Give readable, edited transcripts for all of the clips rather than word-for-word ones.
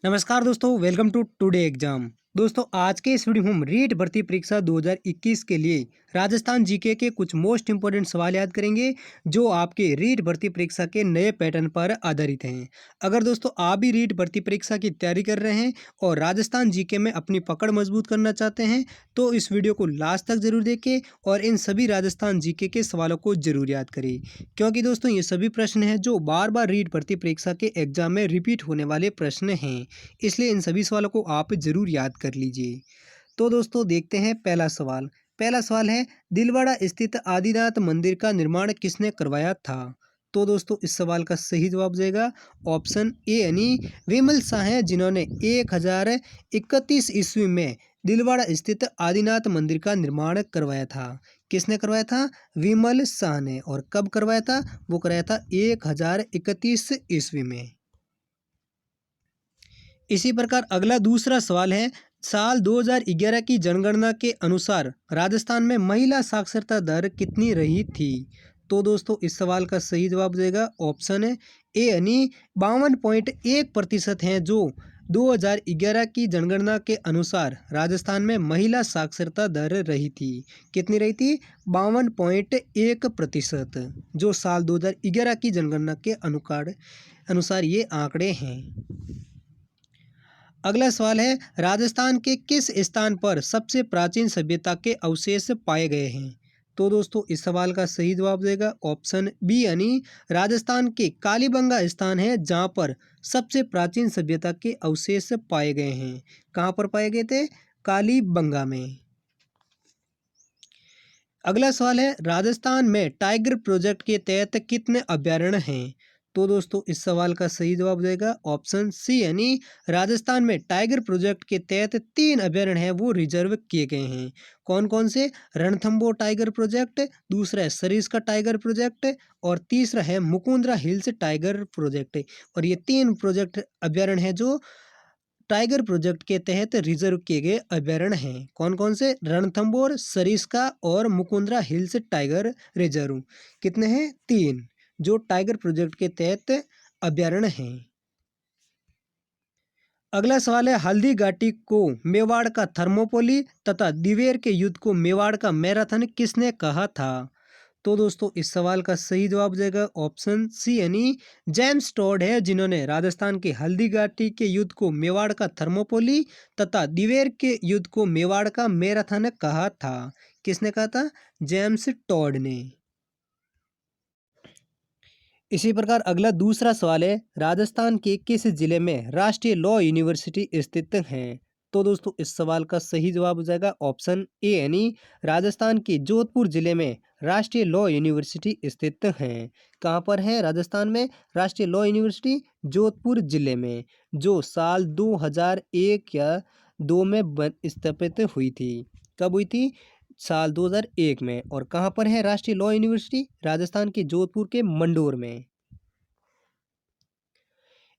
नमस्कार दोस्तों, welcome to today exam. दोस्तों, आज के इस वीडियो में हम रीट भर्ती परीक्षा 2021 के लिए राजस्थान जीके के कुछ मोस्ट इंपोर्टेंट सवाल याद करेंगे जो आपके रीट भर्ती परीक्षा के नए पैटर्न पर आधारित हैं। अगर दोस्तों आप भी रीट भर्ती परीक्षा की तैयारी कर रहे हैं और राजस्थान जीके में अपनी पकड़ मजबूत करना चाहते हैं तो इस वीडियो को लास्ट तक जरूर देखें और इन सभी राजस्थान जीके के सवालों को जरूर याद करें, क्योंकि दोस्तों ये सभी प्रश्न हैं जो बार बार रीट भर्ती परीक्षा के एग्जाम में रिपीट होने वाले प्रश्न हैं। इसलिए इन सभी सवालों को आप ज़रूर याद कर लीजिए। तो दोस्तों देखते हैं पहला सवाल। पहला सवाल है, दिलवाड़ा स्थित आदिनाथ मंदिर का निर्माण किसने करवाया था? तो दोस्तों इस सवाल का सही जवाब जाएगा ऑप्शन ए यानी विमल शाह हैं, जिन्होंने 1031 ईस्वी में दिलवाड़ा स्थित आदिनाथ मंदिर का निर्माण करवाया था। किसने करवाया था? विमल शाह ने। और कब करवाया था? वो कराया था 1031 ईस्वी में। इसी प्रकार अगला दूसरा सवाल है, साल 2011 की जनगणना के अनुसार राजस्थान में महिला साक्षरता दर कितनी रही थी? तो दोस्तों इस सवाल का सही जवाब देगा ऑप्शन ए यानी 52.1% हैं, जो 2011 की जनगणना के अनुसार राजस्थान में महिला साक्षरता दर रही थी। कितनी रही थी? 52.1%, जो साल 2011 की जनगणना के अनुसार ये आंकड़े हैं। अगला सवाल है, राजस्थान के किस स्थान पर सबसे प्राचीन सभ्यता के अवशेष पाए गए हैं? तो दोस्तों इस सवाल का सही जवाब देगा ऑप्शन बी यानी राजस्थान के कालीबंगा स्थान है जहां पर सबसे प्राचीन सभ्यता के अवशेष पाए गए हैं। कहां पर पाए गए थे? कालीबंगा में। अगला सवाल है, राजस्थान में टाइगर प्रोजेक्ट के तहत कितने अभ्यारण्य हैं? तो दोस्तों इस सवाल का सही जवाब देगा ऑप्शन सी यानी राजस्थान में टाइगर प्रोजेक्ट के तहत 3 अभ्यारण्य हैं, वो रिजर्व किए गए हैं। कौन कौन से? रणथंबोर टाइगर प्रोजेक्ट, दूसरा है सरिस्का टाइगर प्रोजेक्ट और तीसरा है मुकुंदरा हिल्स टाइगर प्रोजेक्ट। और ये 3 प्रोजेक्ट अभ्यारण्य हैं जो टाइगर प्रोजेक्ट के तहत रिजर्व किए गए अभ्यारण्य हैं। कौन कौन से? रणथंबोर, सरिस्का और मुकुंदरा हिल्स टाइगर रिजर्व। कितने हैं? 3, जो टाइगर प्रोजेक्ट के तहत अभ्यारण्य हैं। अगला सवाल है, हल्दी घाटी को मेवाड़ का थर्मोपोली तथा दिवेर के युद्ध को मेवाड़ का मैराथन किसने कहा था? तो दोस्तों इस सवाल का सही जवाब देगा ऑप्शन सी यानी जेम्स टॉड है, जिन्होंने राजस्थान के हल्दी घाटी के युद्ध को मेवाड़ का थर्मोपोली तथा दिवेर के युद्ध को मेवाड़ का मैराथन कहा था। किसने कहा था? जेम्स टॉड ने। इसी प्रकार अगला दूसरा सवाल है, राजस्थान के किस जिले में राष्ट्रीय लॉ यूनिवर्सिटी स्थित है? तो दोस्तों इस सवाल का सही जवाब हो जाएगा ऑप्शन ए यानी राजस्थान के जोधपुर जिले में राष्ट्रीय लॉ यूनिवर्सिटी स्थित है। कहाँ पर है राजस्थान में राष्ट्रीय लॉ यूनिवर्सिटी? जोधपुर जिले में, जो साल 2001 या 2 में स्थापित हुई थी। कब हुई थी? साल 2001 में। और कहाँ पर है राष्ट्रीय लॉ यूनिवर्सिटी? राजस्थान के जोधपुर के मंडोर में।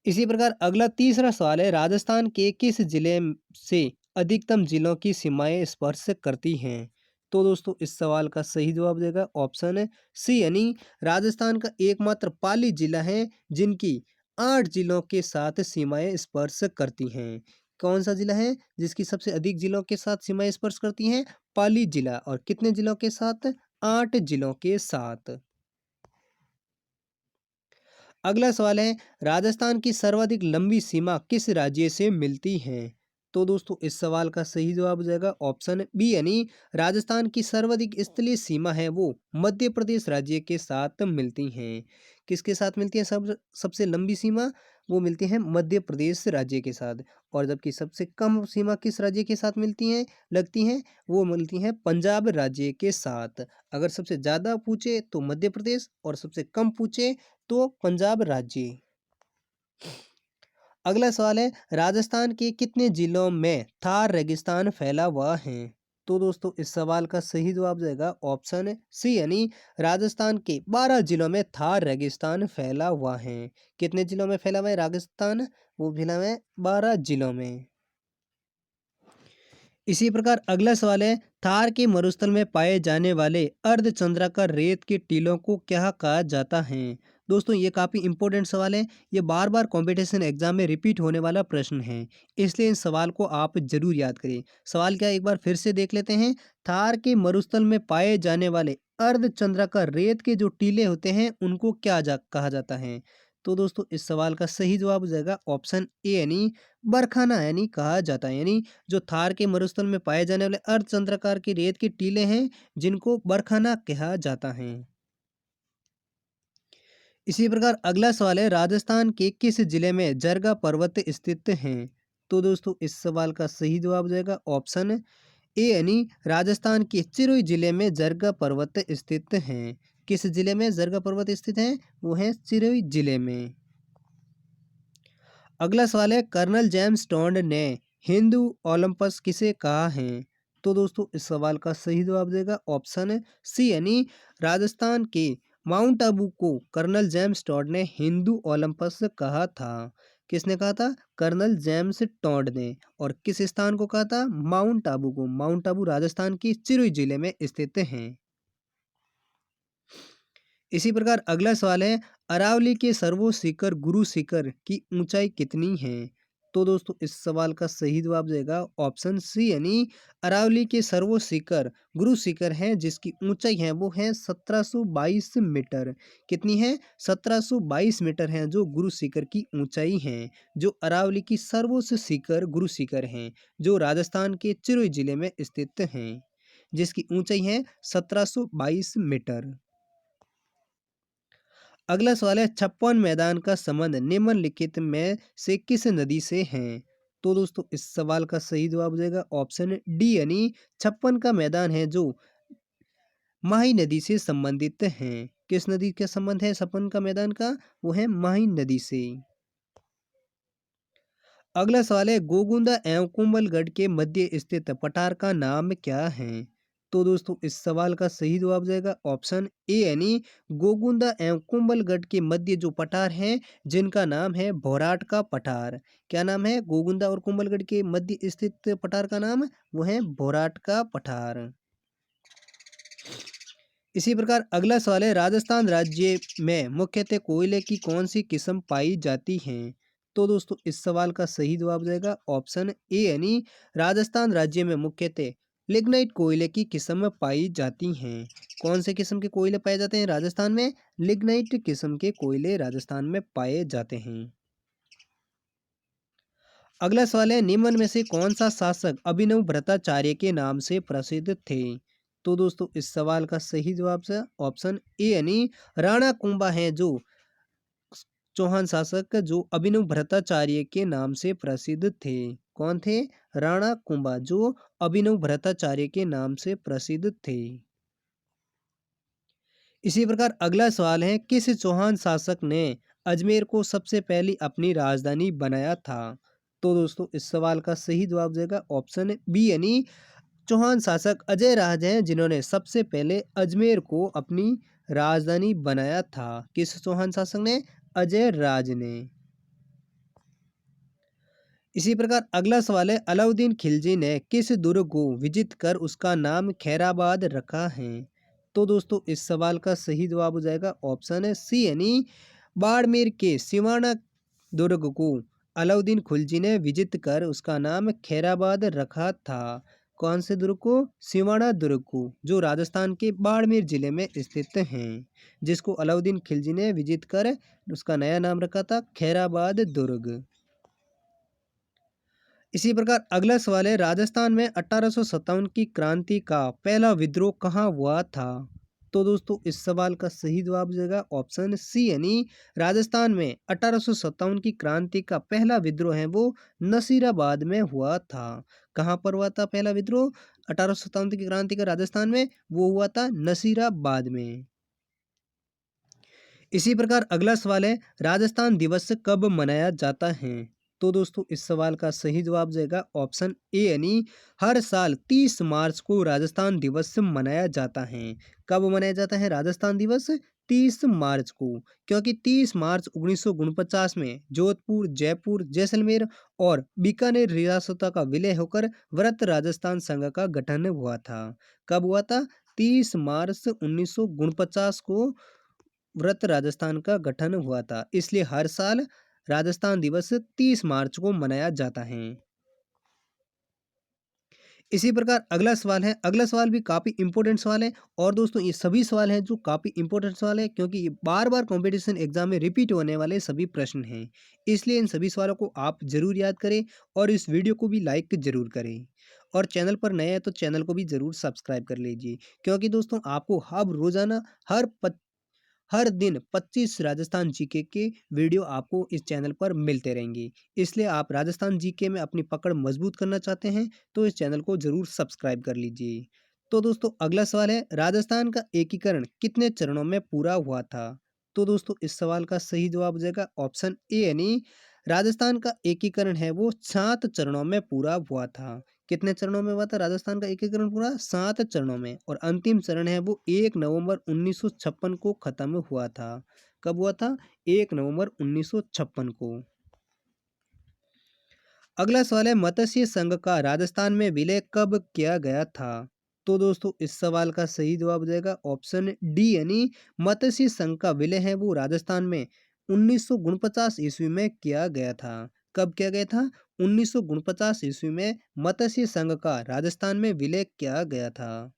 इसी प्रकार अगला तीसरा सवाल है, राजस्थान के किस जिले से अधिकतम जिलों की सीमाएं स्पर्श करती हैं? तो दोस्तों इस सवाल का सही जवाब देगा ऑप्शन सी यानी राजस्थान का एकमात्र पाली जिला है जिनकी 8 जिलों के साथ सीमाएं स्पर्श करती हैं। कौन सा जिला है जिसकी सबसे अधिक जिलों के साथ सीमाएं स्पर्श करती हैं? पाली जिला। और कितने जिलों के साथ? 8 जिलों के साथ। अगला सवाल है, राजस्थान की सर्वाधिक लंबी सीमा किस राज्य से मिलती है? तो दोस्तों इस सवाल का सही जवाब हो जाएगा ऑप्शन बी यानी राजस्थान की सर्वाधिक स्थलीय सीमा है वो मध्य प्रदेश राज्य के साथ मिलती हैं। किसके साथ मिलती है सबसे लंबी सीमा? वो मिलती है मध्य प्रदेश राज्य के साथ। और जबकि सबसे कम सीमा किस राज्य के साथ मिलती हैं लगती हैं? वो मिलती हैं पंजाब राज्य के साथ। अगर सबसे ज़्यादा पूछे तो मध्य प्रदेश और सबसे कम पूछे तो पंजाब राज्य। अगला सवाल है, राजस्थान के कितने जिलों में थार रेगिस्तान फैला हुआ है? तो दोस्तों इस सवाल का सही जवाब जाएगा ऑप्शन सी यानी राजस्थान के 12 जिलों में थार रेगिस्तान फैला हुआ है। कितने जिलों में फैला हुआ है राजस्थान? वो फैला हुआ है 12 जिलों में। इसी प्रकार अगला सवाल है, थार के मरुस्थल में पाए जाने वाले अर्धचंद्राकार रेत के टीलों को क्या कहा जाता है? दोस्तों ये काफ़ी इंपॉर्टेंट सवाल है, ये बार बार कंपटीशन एग्जाम में रिपीट होने वाला प्रश्न है, इसलिए इन सवाल को आप जरूर याद करिए। सवाल क्या है, एक बार फिर से देख लेते हैं। थार के मरुस्थल में पाए जाने वाले अर्धचंद्राकार रेत के जो टीले होते हैं उनको कहा जाता है। तो दोस्तों इस सवाल का सही जवाब हो जाएगा ऑप्शन ए यानी बरखाना यानी कहा जाता है। यानी जो थार के मरुस्थल में पाए जाने वाले अर्धचंद्राकार के रेत के टीले हैं जिनको बरखाना कहा जाता है। इसी प्रकार अगला सवाल है, राजस्थान के किस जिले में जरगा पर्वत स्थित हैं? तो दोस्तों इस सवाल का सही जवाब हो जाएगा ऑप्शन ए यानी राजस्थान के सिरोही जिले में जरगा पर्वत स्थित हैं। किस जिले में जरगा पर्वत स्थित हैं? वो है सिरोही जिले में। अगला सवाल है, कर्नल जेम्स टोंड ने हिंदू ओलंपस किसे कहा है? तो दोस्तों इस सवाल का सही जवाब देगा ऑप्शन सी यानी राजस्थान के माउंट आबू को कर्नल जेम्स टोंड ने हिंदू ओलंपस कहा था। किसने कहा था? कर्नल जेम्स टोंड ने। और किस स्थान को कहा था? माउंट आबू को। माउंट आबू राजस्थान के सिरोही जिले में स्थित हैं। इसी प्रकार अगला सवाल है, अरावली के सर्वोच्च शिखर गुरु शिखर की ऊंचाई कितनी है? तो दोस्तों इस सवाल का सही जवाब देगा ऑप्शन सी यानी अरावली के सर्वोच्च शिखर गुरु शिखर है जिसकी ऊंचाई है वो है 1722 मीटर। कितनी है? 1722 मीटर है जो गुरु शिखर की ऊंचाई है। जो अरावली की सर्वोच्च शिखर गुरु शिखर है जो राजस्थान के चिरोई जिले में स्थित है जिसकी ऊंचाई है 1722 मीटर। अगला सवाल है, छप्पन मैदान का संबंध निम्नलिखित में से किस नदी से है? तो दोस्तों इस सवाल का सही जवाब हो जाएगा ऑप्शन डी यानी छप्पन का मैदान है जो माही नदी से संबंधित है। किस नदी का संबंध है छप्पन का मैदान का? वो है माही नदी से। अगला सवाल है, गोगुंदा एवं कुंभलगढ़ के मध्य स्थित पठार का नाम क्या है? तो दोस्तों इस सवाल का सही जवाब हो जाएगा ऑप्शन ए यानी गोगुंदा एवं कुंभलगढ़ के मध्य जो पठार हैं जिनका नाम है भोराट का पठार। क्या नाम है? गोगुंदा और कुंभलगढ़ के मध्य स्थित पठार का नाम वो है भोराट का पठार। इसी प्रकार अगला सवाल है, राजस्थान राज्य में मुख्यतः कोयले की कौन सी किस्म पाई जाती है? तो दोस्तों इस सवाल का सही जवाब हो जाएगा ऑप्शन ए यानी राजस्थान राज्य में मुख्यतः लिग्नाइट कोयले की किस्म पाई जाती हैं। कौन से किस्म के कोयले पाए जाते हैं राजस्थान में? लिग्नाइट किस्म के कोयले राजस्थान में पाए जाते हैं। अगला सवाल है, निम्न में से कौन सा शासक अभिनव भट्टाचार्य के नाम से प्रसिद्ध थे? तो दोस्तों इस सवाल का सही जवाब से ऑप्शन ए यानी राणा कुंभा है जो चौहान शासक जो अभिनव भट्टाचार्य के नाम से प्रसिद्ध थे। कौन थे? राणा कुंभा जो अभिनव भट्टाचार्य के नाम से प्रसिद्ध थे। इसी प्रकार अगला सवाल है, किस चौहान शासक ने अजमेर को सबसे पहले अपनी राजधानी बनाया था? तो दोस्तों इस सवाल का सही जवाब देगा ऑप्शन बी यानी चौहान शासक अजय राज हैं जिन्होंने सबसे पहले अजमेर को अपनी राजधानी बनाया था। किस चौहान शासक ने? अजय राज ने। इसी प्रकार अगला सवाल है, अलाउद्दीन खिलजी ने किस दुर्ग को विजित कर उसका नाम खैराबाद रखा है? तो दोस्तों इस सवाल का सही जवाब हो जाएगा ऑप्शन है सी यानी बाड़मेर के सिवाना दुर्ग को अलाउद्दीन खिलजी ने विजित कर उसका नाम खैराबाद रखा था। कौन से दुर्ग को? सिवाना दुर्ग को जो राजस्थान के बाड़मेर जिले में स्थित हैं जिसको अलाउद्दीन खिलजी ने विजित कर उसका नया नाम रखा था खैराबाद दुर्ग। इसी प्रकार अगला सवाल है, राजस्थान में 1857 की क्रांति का पहला विद्रोह कहाँ हुआ था? तो दोस्तों इस सवाल का सही जवाब हो जाएगा ऑप्शन सी यानी राजस्थान में 1857 की क्रांति का पहला विद्रोह है वो नसीराबाद में हुआ था। कहाँ पर हुआ था पहला विद्रोह 1857 की क्रांति का राजस्थान में? वो हुआ था नसीराबाद में। इसी प्रकार अगला सवाल है, राजस्थान दिवस कब मनाया जाता है? तो दोस्तों इस सवाल का सही जवाब जाएगा ऑप्शन ए यानी हर साल 30 मार्च को राजस्थान दिवस मनाया जाता है। कब मनाया जाता है राजस्थान दिवस? 30 मार्च को। क्योंकि 30 मार्च 1949 में जोधपुर, जयपुर, जैसलमेर और बीकानेर रियासतों का विलय होकर वृहत राजस्थान संघ का गठन हुआ था। कब हुआ था? 30 मार्च 1949 को व्रत राजस्थान का गठन हुआ था, इसलिए हर साल राजस्थान दिवस 30 मार्च को मनाया जाता है। इसी प्रकार अगला सवाल है, अगला सवाल भी काफ़ी इंपॉर्टेंट सवाल है। और दोस्तों ये सभी सवाल हैं जो काफ़ी इंपॉर्टेंट सवाल है, क्योंकि ये बार-बार कॉम्पिटिशन एग्जाम में रिपीट होने वाले सभी प्रश्न हैं। इसलिए इन सभी सवालों को आप ज़रूर याद करें और इस वीडियो को भी लाइक ज़रूर करें। और चैनल पर नए हैं तो चैनल को भी ज़रूर सब्सक्राइब कर लीजिए, क्योंकि दोस्तों आपको हर रोज़ाना हर दिन 25 राजस्थान जीके के वीडियो आपको इस चैनल पर मिलते रहेंगे। इसलिए आप राजस्थान जीके में अपनी पकड़ मजबूत करना चाहते हैं तो इस चैनल को ज़रूर सब्सक्राइब कर लीजिए। तो दोस्तों अगला सवाल है, राजस्थान का एकीकरण कितने चरणों में पूरा हुआ था? तो दोस्तों इस सवाल का सही जवाब हो जाएगा ऑप्शन ए, यानी राजस्थान का एकीकरण है वो 7 चरणों में पूरा हुआ था। कितने चरणों में हुआ था राजस्थान का एकीकरण पूरा? 7 चरणों में। और अंतिम चरण है वो 1 नवंबर 1956 को खत्म हुआ था। कब हुआ था? 1 नवंबर 1956 को। अगला सवाल है, मत्स्य संघ का राजस्थान में विलय कब किया गया था? तो दोस्तों इस सवाल का सही जवाब हो जाएगा ऑप्शन डी, यानी मत्स्य संघ का विलय है वो राजस्थान में 1949 ईस्वी में किया गया था। कब किया गया था? 1949 ईस्वी में मत्स्य संघ का राजस्थान में विलय किया गया था।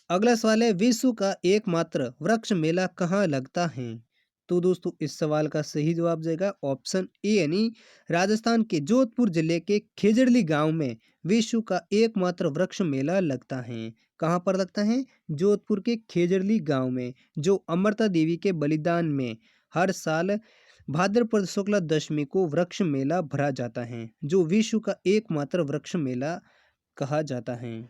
अगला सवाल है, विश्व का एकमात्र वृक्ष मेला कहाँ लगता है? तो दोस्तों इस सवाल का सही जवाब जाएगा ऑप्शन ए, यानी राजस्थान के जोधपुर जिले के खेजड़ली गांव में विश्व का एकमात्र वृक्ष मेला लगता है। कहाँ पर लगता है? जोधपुर के खेजड़ली गांव में, जो अमृता देवी के बलिदान में हर साल भाद्रपद शुक्ला दशमी को वृक्ष मेला भरा जाता है, जो विश्व का एकमात्र वृक्ष मेला कहा जाता है।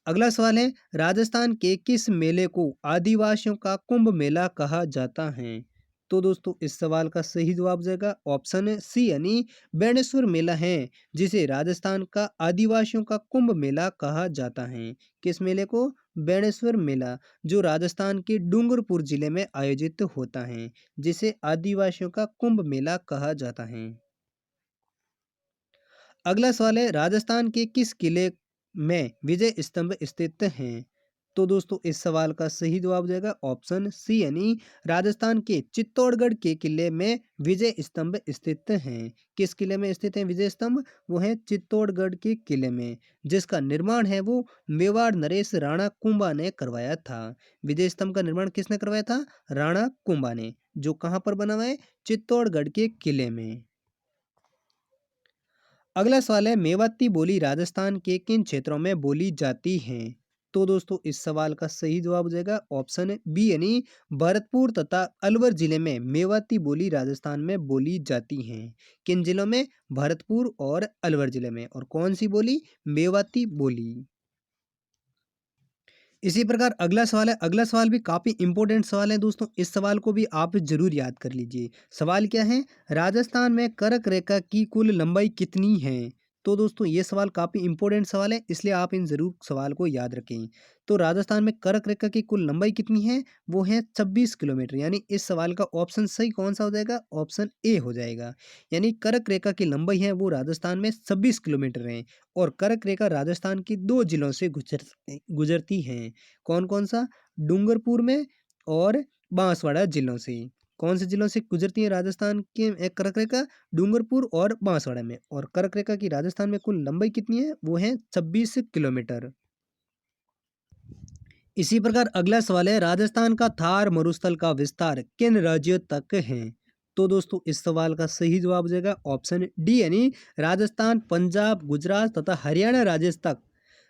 अगला सवाल है, राजस्थान के किस मेले को आदिवासियों का कुंभ मेला कहा जाता है? तो दोस्तों इस सवाल का सही जवाब जाएगा ऑप्शन सी, यानी बेणेश्वर मेला है, जिसे राजस्थान का आदिवासियों का कुंभ मेला कहा जाता है। किस मेले को? बेणेश्वर मेला, जो राजस्थान के डूंगरपुर जिले में आयोजित होता है, जिसे आदिवासियों का कुंभ मेला कहा जाता है। अगला सवाल है, राजस्थान के किस किले में विजय स्तंभ स्थित हैं? तो दोस्तों इस सवाल का सही जवाब हो जाएगा ऑप्शन सी, यानी राजस्थान के चित्तौड़गढ़ के किले में विजय स्तंभ स्थित हैं। किस किले में स्थित हैं विजय स्तंभ? वो है चित्तौड़गढ़ के किले में, जिसका निर्माण है वो मेवाड़ नरेश राणा कुंभा ने करवाया था। विजय स्तंभ का निर्माण किसने करवाया था? राणा कुंभा ने, जो कहाँ पर बना हुआ है? चित्तौड़गढ़ के किले में। अगला सवाल है, मेवाती बोली राजस्थान के किन क्षेत्रों में बोली जाती है? तो दोस्तों इस सवाल का सही जवाब हो जाएगा ऑप्शन बी, यानी भरतपुर तथा अलवर जिले में मेवाती बोली राजस्थान में बोली जाती हैं। किन जिलों में? भरतपुर और अलवर जिले में। और कौन सी बोली? मेवाती बोली। इसी प्रकार अगला सवाल है, अगला सवाल भी काफ़ी इंपॉर्टेंट सवाल है दोस्तों, इस सवाल को भी आप जरूर याद कर लीजिए। सवाल क्या है? राजस्थान में कर्क रेखा की कुल लंबाई कितनी है? तो दोस्तों ये सवाल काफ़ी इंपॉर्टेंट सवाल है, इसलिए आप इन जरूर सवाल को याद रखें। तो राजस्थान में कर्क रेखा की कुल लंबाई कितनी है? वो है 26 किलोमीटर, यानी इस सवाल का ऑप्शन सही कौन सा हो जाएगा? ऑप्शन ए हो जाएगा। यानी कर्क रेखा की लंबाई है वो राजस्थान में 26 किलोमीटर है। और कर्क रेखा राजस्थान की दो जिलों से गुजरती हैं। कौन-कौन सा? डूंगरपुर में और बांसवाड़ा जिलों से। कौन से जिलों से गुजरती है राजस्थान के कर्क रेखा? डूंगरपुर और बांसवाड़ा में। और कर्क रेखा की राजस्थान में कुल लंबाई कितनी है? वो है 26 किलोमीटर। इसी प्रकार अगला सवाल है, राजस्थान का थार मरुस्थल का विस्तार किन राज्यों तक है? तो दोस्तों इस सवाल का सही जवाब हो जाएगा ऑप्शन डी, यानी राजस्थान, पंजाब, गुजरात तथा हरियाणा राज्य तक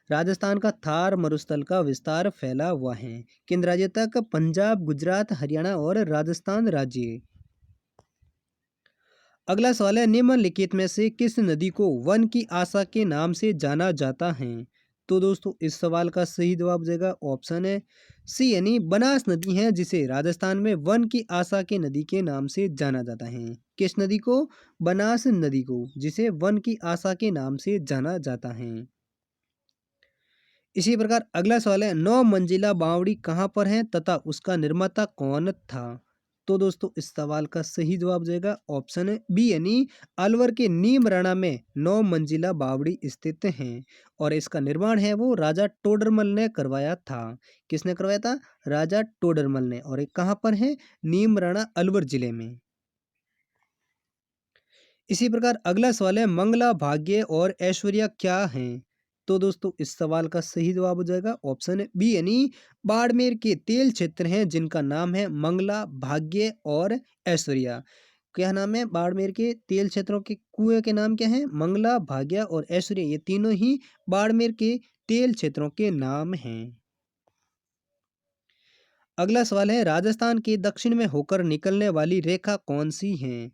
राजस्थान का थार मरुस्थल का विस्तार फैला हुआ है। किन राज्य तक? पंजाब, गुजरात, हरियाणा और राजस्थान राज्य। अगला सवाल है, निम्नलिखित में से किस नदी को वन की आशा के नाम से जाना जाता है? तो दोस्तों इस सवाल का सही जवाब हो जाएगा ऑप्शन है सी, यानी बनास नदी है, जिसे राजस्थान में वन की आशा के नदी के नाम से जाना जाता है। किस नदी को? बनास नदी को, जिसे वन की आशा के नाम से जाना जाता है। इसी प्रकार अगला सवाल है, 9 मंजिला बावड़ी कहाँ पर है तथा उसका निर्माता कौन था? तो दोस्तों इस सवाल का सही जवाब हो जाएगा ऑप्शन है बी यानी अलवर के नीमराणा में 9 मंजिला बावड़ी स्थित है और इसका निर्माण है वो राजा टोडरमल ने करवाया था। किसने करवाया था? राजा टोडरमल ने। और ये कहाँ पर है? नीमराणा अलवर जिले में। इसी प्रकार अगला सवाल है मंगला भाग्य और ऐश्वर्या क्या हैं? तो दोस्तों इस सवाल का सही जवाब हो जाएगा ऑप्शन है बी यानी बाड़मेर के तेल क्षेत्र हैं जिनका नाम है मंगला भाग्य और ऐश्वर्या। क्या नाम है? बाड़मेर के तेल क्षेत्रों के कुएं के नाम क्या है? मंगला भाग्य और ऐश्वर्या। ये तीनों ही बाड़मेर के तेल क्षेत्रों के नाम हैं। अगला सवाल है राजस्थान के दक्षिण में होकर निकलने वाली रेखा कौन सी है?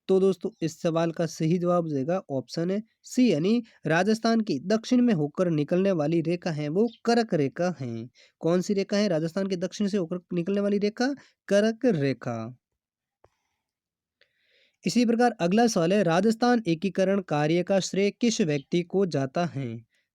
तो दोस्तों इस सवाल का सही जवाब हो जाएगा ऑप्शन है सी यानी राजस्थान की दक्षिण में होकर निकलने वाली रेखा है वो कर्क रेखा है। कौन सी रेखा है राजस्थान के दक्षिण से होकर निकलने वाली रेखा? कर्क रेखा। इसी प्रकार अगला सवाल है राजस्थान एकीकरण कार्य का श्रेय किस व्यक्ति को जाता है?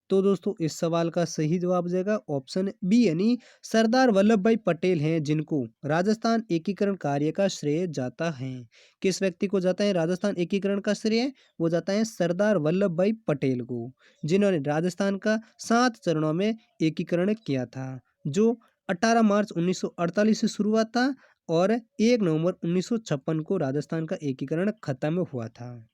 तो दोस्तों इस सवाल का सही जवाब हो जाएगा ऑप्शन बी यानी सरदार वल्लभ भाई पटेल हैं जिनको राजस्थान एकीकरण कार्य का श्रेय जाता है। किस व्यक्ति को जाता है राजस्थान एकीकरण का श्रेय? वो जाता है सरदार वल्लभ भाई पटेल को, जिन्होंने राजस्थान का 7 चरणों में एकीकरण किया था, जो 18 मार्च 1948 से शुरू हुआ था और 1 नवंबर 1956 को राजस्थान का एकीकरण खत्म हुआ था।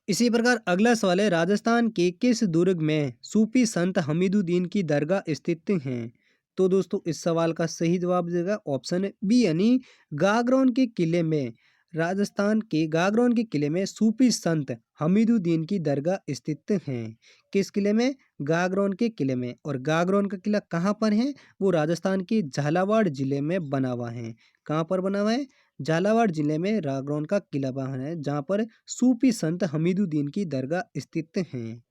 इसी प्रकार अगला सवाल है राजस्थान के किस दुर्ग में सूफी संत हमीदुद्दीन की दरगाह स्थित हैं? तो दोस्तों इस सवाल का सही जवाब देगा ऑप्शन बी यानी गागरोन के किले में। राजस्थान के गागरोन के किले में सूफी संत हमीदुद्दीन की दरगाह स्थित हैं। किस किले में? गागरोन के किले में। और गागरोन का किला कहाँ पर है? वो राजस्थान के झालावाड़ जिले में बना हुआ है। कहाँ पर बना हुआ है? झालावाड़ जिले में गागरोन का किला बना है जहाँ पर सूफी संत हमीदुद्दीन की दरगाह स्थित हैं।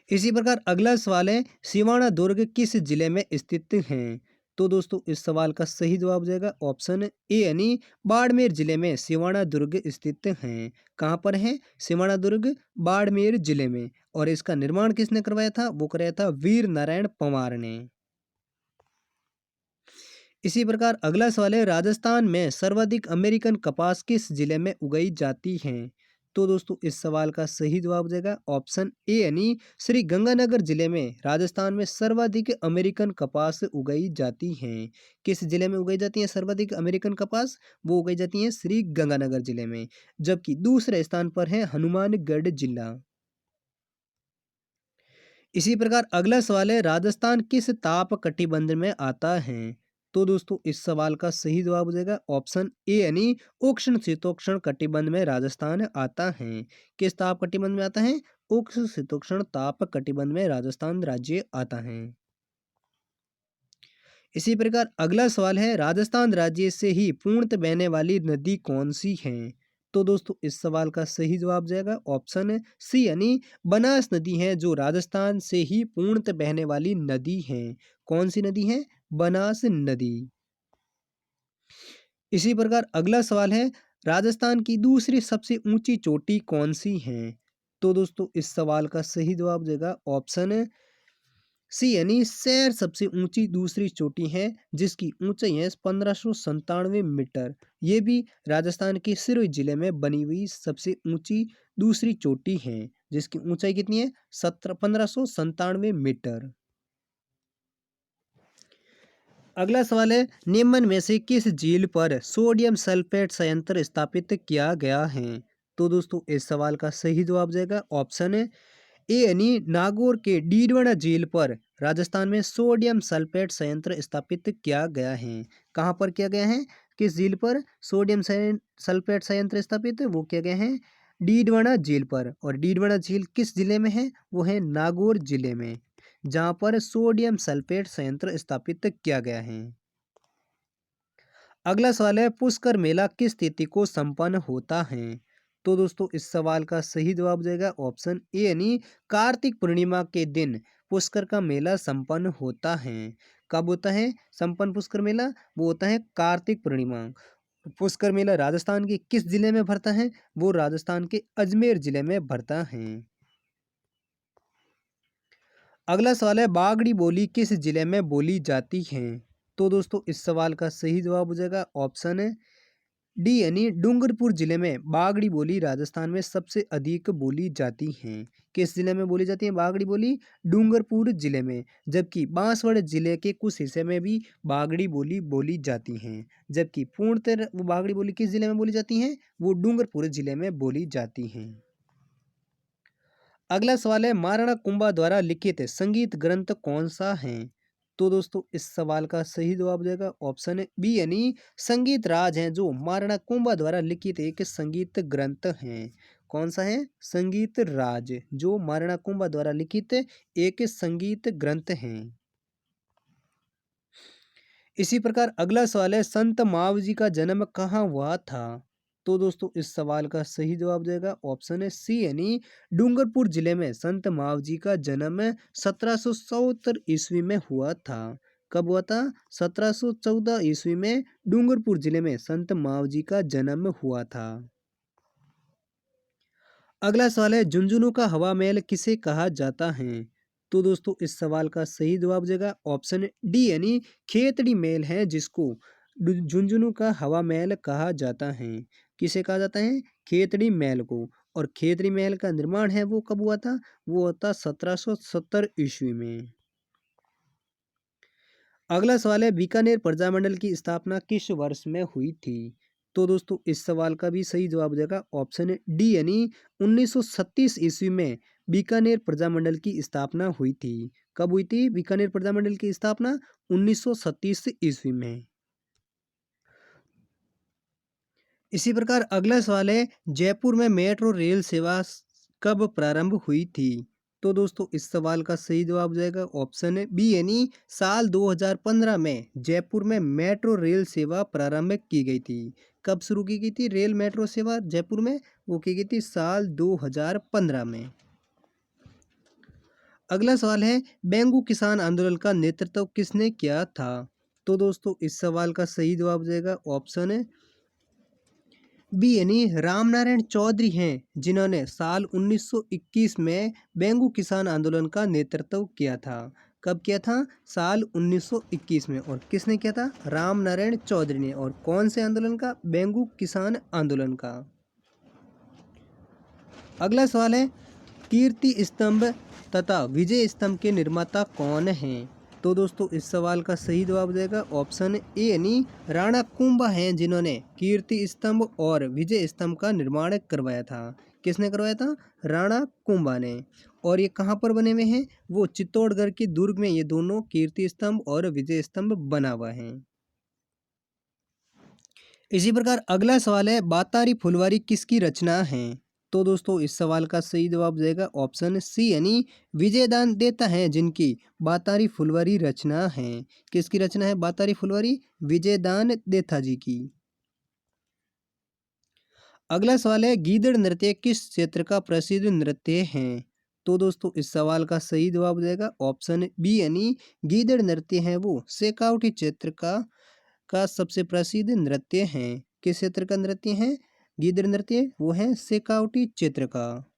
इसी प्रकार अगला सवाल है सिवाना दुर्ग किस जिले में स्थित हैं? तो दोस्तों इस सवाल का सही जवाब हो जाएगा ऑप्शन ए यानी बाड़मेर जिले में सिवाना दुर्ग स्थित हैं। कहाँ पर है सिवाना दुर्ग? बाड़मेर जिले में। और इसका निर्माण किसने करवाया था? वो कराया था वीर नारायण पंवार ने। इसी प्रकार अगला सवाल है राजस्थान में सर्वाधिक अमेरिकन कपास किस जिले में उगाई जाती है? तो दोस्तों इस सवाल का सही जवाब हो जाएगा ऑप्शन ए यानी श्री गंगानगर जिले में राजस्थान में सर्वाधिक अमेरिकन कपास उगाई जाती हैं। किस जिले में उगाई जाती है सर्वाधिक अमेरिकन कपास? वो उगाई जाती है श्री गंगानगर जिले में। जबकि दूसरे स्थान पर है हनुमानगढ़ जिला। इसी प्रकार अगला सवाल है राजस्थान किस ताप कटिबंध में आता है? तो दोस्तों इस सवाल का सही जवाब हो जाएगा ऑप्शन ए यानी उष्ण शीतोष्ण कटिबंध में राजस्थान आता है। किस ताप कटिबंध में आता है? उष्ण शीतोष्ण ताप कटिबंध में राजस्थान राज्य आता है। इसी प्रकार अगला सवाल है राजस्थान राज्य से ही पूर्णतः बहने वाली नदी कौन सी है? तो दोस्तों इस सवाल का सही जवाब जाएगा ऑप्शन सी यानी बनास नदी है जो राजस्थान से ही पूर्णतः बहने वाली नदी है। कौन सी नदी है? बनास नदी। इसी प्रकार अगला सवाल है राजस्थान की दूसरी सबसे ऊंची चोटी कौन सी है? तो दोस्तों इस सवाल का सही जवाब देगा ऑप्शन सी यानी सैर सबसे ऊंची दूसरी चोटी है जिसकी ऊंचाई है 1597 मीटर। ये भी राजस्थान के सिरोही जिले में बनी हुई सबसे ऊंची दूसरी चोटी है जिसकी ऊंचाई कितनी है? 1597 मीटर। अगला सवाल है निम्न में से किस झील पर सोडियम सल्फेट संयंत्र स्थापित किया गया है? तो दोस्तों इस सवाल का सही जवाब जाएगा ऑप्शन है ए यानी नागौर के डीडवाना झील पर राजस्थान में सोडियम सल्फेट संयंत्र स्थापित किया गया है। कहाँ पर किया गया है? किस झील पर सोडियम सल्फेट संयंत्र स्थापित वो किया गया है? डीडवाना झील पर। और डीडवाना झील किस जिले में है? वो है नागौर जिले में, जहाँ पर सोडियम सल्फेट संयंत्र स्थापित किया गया है। अगला सवाल है पुष्कर मेला किस तिथि को संपन्न होता है? तो दोस्तों इस सवाल का सही जवाब जाएगा ऑप्शन ए यानी कार्तिक पूर्णिमा के दिन पुष्कर का मेला संपन्न होता है। कब होता है संपन्न पुष्कर मेला? वो होता है कार्तिक पूर्णिमा। पुष्कर मेला राजस्थान के किस जिले में भरता है? वो राजस्थान के अजमेर जिले में भरता है। अगला सवाल है बागड़ी बोली किस जिले में बोली जाती है? तो दोस्तों इस सवाल का सही जवाब हो जाएगा ऑप्शन डी यानी डूंगरपुर जिले में बागड़ी बोली राजस्थान में सबसे अधिक बोली जाती हैं। किस जिले में बोली जाती है बागड़ी बोली? डूंगरपुर जिले में। जबकि बांसवाड़ा जिले के कुछ हिस्से में भी बागड़ी बोली बोली जाती हैं। जबकि पूर्णतः वो बागड़ी बोली किस जिले में बोली जाती हैं? वो डूंगरपुर जिले में बोली जाती हैं। अगला सवाल है महाराणा कुंभा द्वारा लिखित संगीत ग्रंथ कौन सा है? तो दोस्तों इस सवाल का सही जवाब हो जाएगा ऑप्शन बी यानी संगीत राज है जो महाराणा कुंभा द्वारा लिखित एक संगीत ग्रंथ है। कौन सा है? संगीत राज जो महाराणा कुंभा द्वारा लिखित एक संगीत ग्रंथ है। इसी प्रकार अगला सवाल है संत मावजी का जन्म कहाँ हुआ था? तो दोस्तों इस सवाल का सही जवाब देगा ऑप्शन है सी यानी डूंगरपुर जिले में संत मावजी का जन्म 1770 ईस्वी में हुआ था। कब हुआ था? 1714 ईस्वी में डूंगरपुर जिले में संत मावजी का जन्म हुआ था। अगला सवाल है झुंझुनू का हवा महल किसे कहा जाता है? तो दोस्तों इस सवाल का सही जवाब देगा ऑप्शन डी यानी खेतड़ी महल है जिसको झुंझुनू का हवा महल कहा जाता है। किसे कहा जाता है? खेतड़ी महल को। और खेतड़ी महल का निर्माण है वो कब हुआ था? वो हुआ था 1770 ईस्वी में। अगला सवाल है बीकानेर प्रजामंडल की स्थापना किस वर्ष में हुई थी? तो दोस्तों इस सवाल का भी सही जवाब देगा ऑप्शन डी यानी 1936 ईस्वी में बीकानेर प्रजामंडल की स्थापना हुई थी। कब हुई थी बीकानेर प्रजामंडल की स्थापना? 1936 ईस्वी में। इसी प्रकार अगला सवाल है जयपुर में मेट्रो रेल सेवा कब प्रारंभ हुई थी? तो दोस्तों इस सवाल का सही जवाब हो जाएगा ऑप्शन बी यानी साल 2015 में जयपुर में मेट्रो रेल सेवा प्रारंभ की गई थी। कब शुरू की गई थी रेल मेट्रो सेवा जयपुर में? वो की गई थी साल 2015 में। अगला सवाल है बेंगू किसान आंदोलन का नेतृत्व किसने किया था? तो दोस्तों इस सवाल का सही जवाब हो जाएगा ऑप्शन बी यानी रामनारायण चौधरी हैं जिन्होंने साल 1921 में बेंगू किसान आंदोलन का नेतृत्व किया था। कब किया था? साल 1921 में। और किसने किया था? रामनारायण चौधरी ने। और कौन से आंदोलन का? बेंगू किसान आंदोलन का। अगला सवाल है कीर्ति स्तंभ तथा विजय स्तंभ के निर्माता कौन हैं? तो दोस्तों इस सवाल का सही जवाब देगा ऑप्शन ए यानी राणा कुंभा हैं जिन्होंने कीर्ति स्तंभ और विजय स्तंभ का निर्माण करवाया था। किसने करवाया था? राणा कुंभा ने। और ये कहाँ पर बने हुए हैं? वो चित्तौड़गढ़ के दुर्ग में ये दोनों कीर्ति स्तंभ और विजय स्तंभ बना हुआ है। इसी प्रकार अगला सवाल है बातारी फुलवारी किसकी रचना है? तो दोस्तों इस सवाल का सही जवाब देगा ऑप्शन सी यानी विजयदान देता है जिनकी बातारी फुलवारी रचना है। किसकी रचना है बातारी फुलवारी? विजयदान देता जी की। अगला सवाल है गीदड़ नृत्य किस क्षेत्र का प्रसिद्ध नृत्य है? तो दोस्तों इस सवाल का सही जवाब देगा ऑप्शन बी यानी गीदड़ नृत्य है वो शेखावटी क्षेत्र का सबसे प्रसिद्ध नृत्य है। किस क्षेत्र का नृत्य है गीदड़ नृत्य? वो है शेखावटी क्षेत्र का।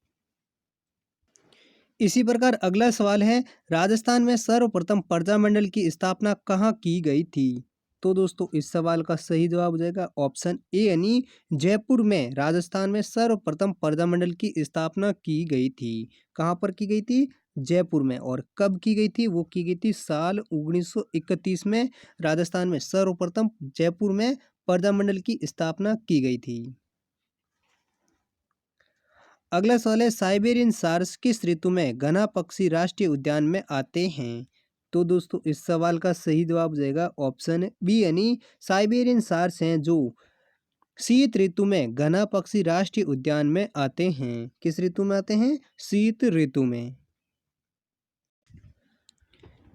इसी प्रकार अगला सवाल है राजस्थान में सर्वप्रथम प्रजामंडल की स्थापना कहाँ की गई थी? तो दोस्तों इस सवाल का सही जवाब हो जाएगा ऑप्शन ए यानी जयपुर में राजस्थान में सर्वप्रथम प्रजामंडल की स्थापना की गई थी। कहाँ पर की गई थी? जयपुर में। और कब की गई थी? वो की गई थी साल 1931 में राजस्थान में सर्वप्रथम जयपुर में प्रजामंडल की स्थापना की गई थी। अगला सवाल है साइबेरियन सार्स किस ऋतु में घना पक्षी राष्ट्रीय उद्यान में आते हैं? तो दोस्तों इस सवाल का सही जवाब देगा ऑप्शन बी यानी साइबेरियन सार्स हैं जो शीत ऋतु में घना पक्षी राष्ट्रीय उद्यान में आते हैं। किस ऋतु में आते हैं? शीत ऋतु में।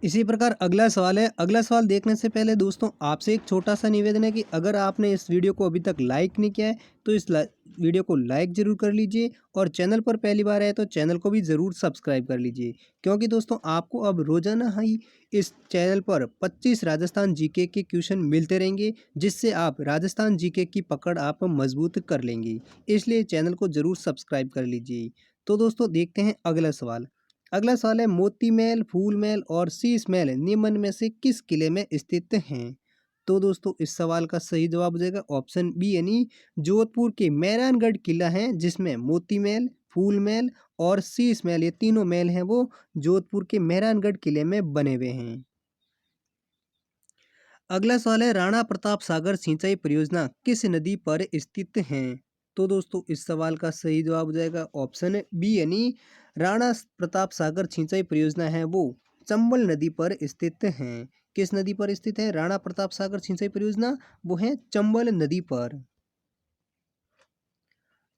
इसी प्रकार अगला सवाल है अगला सवाल देखने से पहले दोस्तों आपसे एक छोटा सा निवेदन है कि अगर आपने इस वीडियो को अभी तक लाइक नहीं किया है तो इस वीडियो को लाइक ज़रूर कर लीजिए और चैनल पर पहली बार आए तो चैनल को भी ज़रूर सब्सक्राइब कर लीजिए क्योंकि दोस्तों आपको अब रोजाना ही इस चैनल पर 25 राजस्थान जीके के क्वेश्चन मिलते रहेंगे जिससे आप राजस्थान जीके की पकड़ आप मजबूत कर लेंगे। इसलिए चैनल को ज़रूर सब्सक्राइब कर लीजिए। तो दोस्तों देखते हैं अगला सवाल। अगला सवाल है मोती महल, फूल महल और शीश महल निम्न में से किस किले में स्थित हैं? तो दोस्तों इस सवाल का सही जवाब हो जाएगा ऑप्शन बी यानी जोधपुर के मेहरानगढ़ किला है जिसमें मोती महल, फूल महल और शीश महल ये तीनों महल हैं वो जोधपुर के मेहरानगढ़ किले में बने हुए हैं। अगला सवाल है राणा प्रताप सागर सिंचाई परियोजना किस नदी पर स्थित है? तो दोस्तों इस सवाल का सही जवाब हो जाएगा ऑप्शन बी यानी राणा प्रताप सागर सिंचाई परियोजना है वो चंबल नदी पर स्थित है। किस नदी पर स्थित है राणा प्रताप सागर सिंचाई परियोजना? वो है चंबल नदी पर।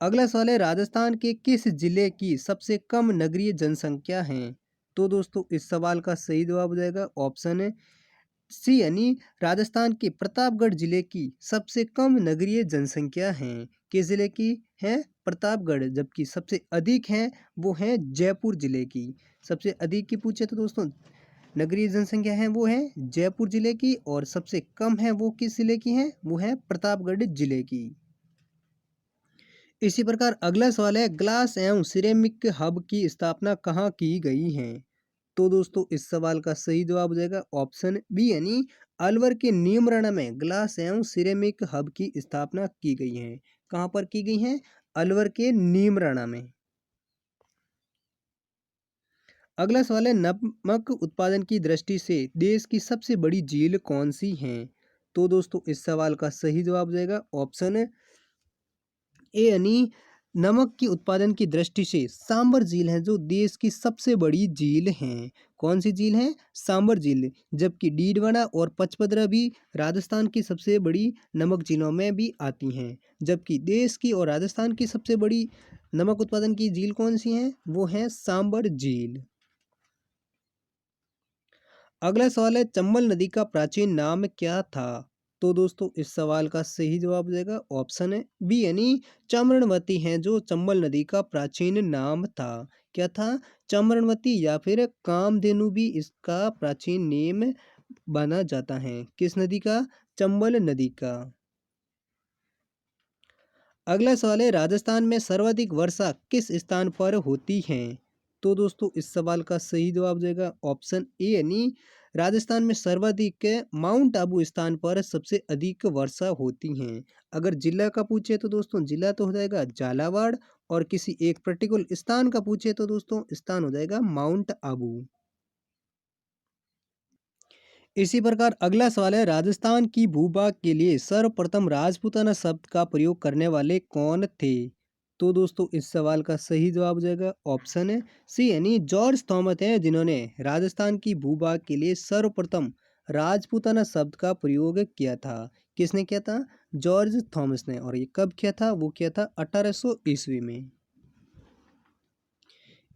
अगला सवाल है राजस्थान के किस जिले की सबसे कम नगरीय जनसंख्या है? तो दोस्तों इस सवाल का सही जवाब हो जाएगा ऑप्शन सी यानी राजस्थान के प्रतापगढ़ जिले की सबसे कम नगरीय जनसंख्या है। किस जिले की है? प्रतापगढ़। जबकि सबसे अधिक है वो है जयपुर जिले की। सबसे अधिक की पूछे तो दोस्तों नगरीय जनसंख्या है वो है जयपुर जिले की और सबसे कम है वो किस जिले की है? वो है प्रतापगढ़ जिले की। इसी प्रकार अगला सवाल है ग्लास एवं सिरेमिक हब की स्थापना कहाँ की गई है? तो दोस्तों इस सवाल का सही जवाब हो जाएगा ऑप्शन बी यानी अलवर के नीमराणा में ग्लास एवं सिरेमिक हब की स्थापना की गई है। कहाँ पर की गई है? अलवर के नीमराणा में। अगला सवाल है नमक उत्पादन की दृष्टि से देश की सबसे बड़ी झील कौन सी है? तो दोस्तों इस सवाल का सही जवाब हो जाएगा ऑप्शन ए यानी नमक की उत्पादन की दृष्टि से सांबर झील है जो देश की सबसे बड़ी झील है। कौन सी झील है? सांबर झील। जबकि डीडवाना और पचपदरा भी राजस्थान की सबसे बड़ी नमक झीलों में भी आती हैं। जबकि देश की और राजस्थान की सबसे बड़ी नमक उत्पादन की झील कौन सी है? वो है सांबर झील। अगला सवाल है चंबल नदी का प्राचीन नाम क्या था? तो दोस्तों इस सवाल का सही जवाब हो जाएगा ऑप्शन है बी यानी चम्रणवती है जो चंबल नदी का प्राचीन नाम था। क्या था? चम्रणवती या फिर कामधेनु भी इसका प्राचीन नेम माना जाता है। किस नदी का? चंबल नदी का। अगला सवाल है राजस्थान में सर्वाधिक वर्षा किस स्थान पर होती है? तो दोस्तों इस सवाल का सही जवाब हो जाएगा ऑप्शन ए यानी राजस्थान में सर्वाधिक माउंट आबू स्थान पर सबसे अधिक वर्षा होती है। अगर जिला का पूछे तो दोस्तों जिला तो हो जाएगा झालावाड़ और किसी एक पर्टिकुलर स्थान का पूछे तो दोस्तों स्थान हो जाएगा माउंट आबू। इसी प्रकार अगला सवाल है राजस्थान की भूभाग के लिए सर्वप्रथम राजपूताना शब्द का प्रयोग करने वाले कौन थे? तो दोस्तों इस सवाल का सही जवाब हो जाएगा ऑप्शन है सी यानी जॉर्ज थॉमस हैं जिन्होंने राजस्थान की भूभाग के लिए सर्वप्रथम राजपूताना शब्द का प्रयोग किया था। किसने किया था? जॉर्ज थॉमस ने। और ये कब किया था? वो किया था 1800 ईस्वी में।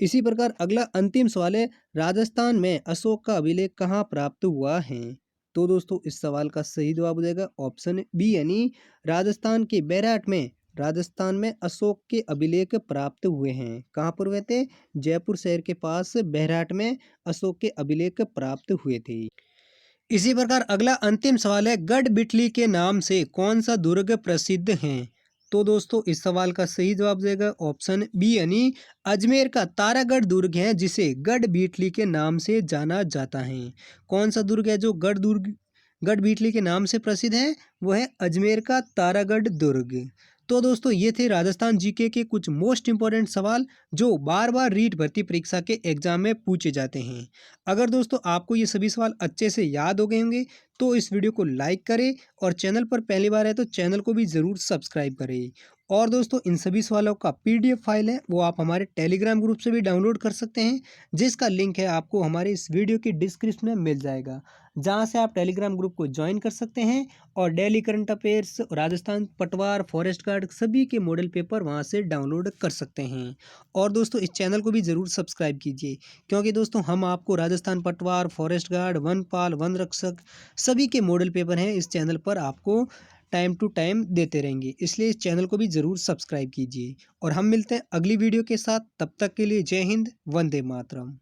इसी प्रकार अगला अंतिम सवाल है राजस्थान में अशोक का अभिलेख कहाँ प्राप्त हुआ है? तो दोस्तों इस सवाल का सही जवाब हो जाएगा ऑप्शन बी यानी राजस्थान के बैराट में राजस्थान में अशोक के अभिलेख प्राप्त हुए हैं। कहाँ पर हुए थे? जयपुर शहर के पास बैराट में अशोक के अभिलेख प्राप्त हुए थे। इसी प्रकार अगला अंतिम सवाल है गढ़ बिटली के नाम से कौन सा दुर्ग प्रसिद्ध है? तो दोस्तों इस सवाल का सही जवाब देगा ऑप्शन बी यानी अजमेर का तारागढ़ दुर्ग है जिसे गढ़ बिटली के नाम से जाना जाता है। कौन सा दुर्ग है जो गढ़ बिटली के नाम से प्रसिद्ध है? वो है अजमेर का तारागढ़ दुर्ग। तो दोस्तों ये थे राजस्थान जीके के कुछ मोस्ट इंपॉर्टेंट सवाल जो बार बार रीट भर्ती परीक्षा के एग्जाम में पूछे जाते हैं। अगर दोस्तों आपको ये सभी सवाल अच्छे से याद हो गए होंगे तो इस वीडियो को लाइक करें और चैनल पर पहली बार है तो चैनल को भी ज़रूर सब्सक्राइब करें। और दोस्तों इन सभी सवालों का पीडीएफ फाइल है वो आप हमारे टेलीग्राम ग्रुप से भी डाउनलोड कर सकते हैं जिसका लिंक है आपको हमारे इस वीडियो की डिस्क्रिप्शन में मिल जाएगा जहां से आप टेलीग्राम ग्रुप को ज्वाइन कर सकते हैं और डेली करंट अफेयर्स राजस्थान पटवार फॉरेस्ट गार्ड सभी के मॉडल पेपर वहां से डाउनलोड कर सकते हैं। और दोस्तों इस चैनल को भी ज़रूर सब्सक्राइब कीजिए क्योंकि दोस्तों हम आपको राजस्थान पटवार फॉरेस्ट गार्ड वनपाल वन रक्षक सभी के मॉडल पेपर हैं इस चैनल पर आपको टाइम टू टाइम देते रहेंगे। इसलिए इस चैनल को भी ज़रूर सब्सक्राइब कीजिए और हम मिलते हैं अगली वीडियो के साथ। तब तक के लिए जय हिंद, वंदे मातरम।